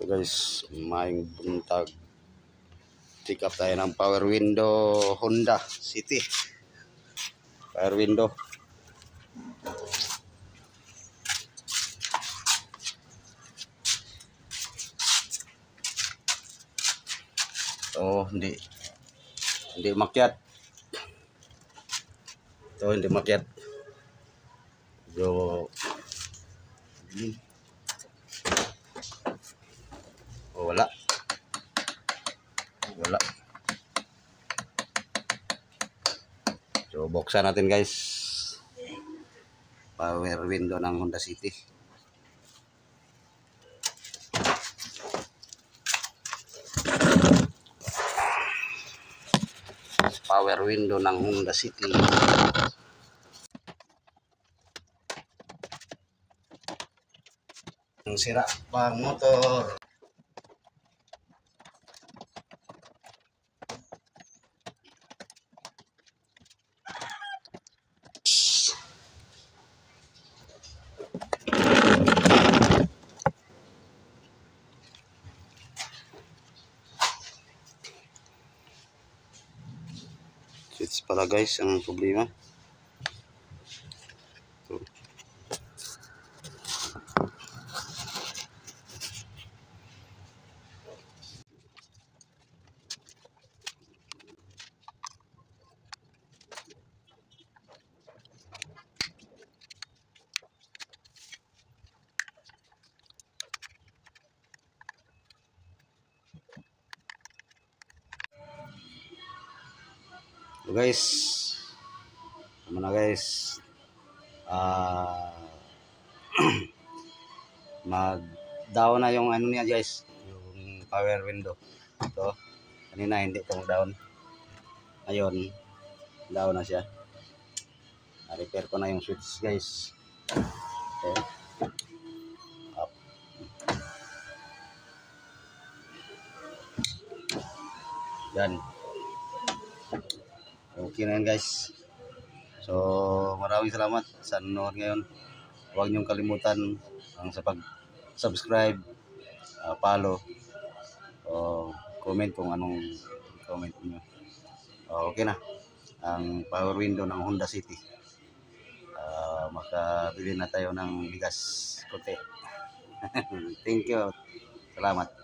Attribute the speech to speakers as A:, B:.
A: So guys, maing buntag. Pick up tayo ng power window Honda City. Power window. Oh, hindi makyat. Ito hindi makyat. So, oh, wala. So, buksan natin guys. Power window ng Honda City. Power window ng Honda City. Ang sira pang motor. Switch pala guys ang problema. So guys, ano na guys, mag-down na yung ano niya guys, yung power window. Ito, kanina hindi itong down. Ngayon, down na siya. Na-repair ko na yung switch guys. Okay. Up. Yan. Okay na yan guys. So maraming salamat sa nanonood ngayon. Huwag niyong kalimutan ang sa pag-subscribe, follow, comment kung anong comment niyo. Okay na. Ang power window ng Honda City. Makabili na tayo ng bigas konti. Thank you. Salamat.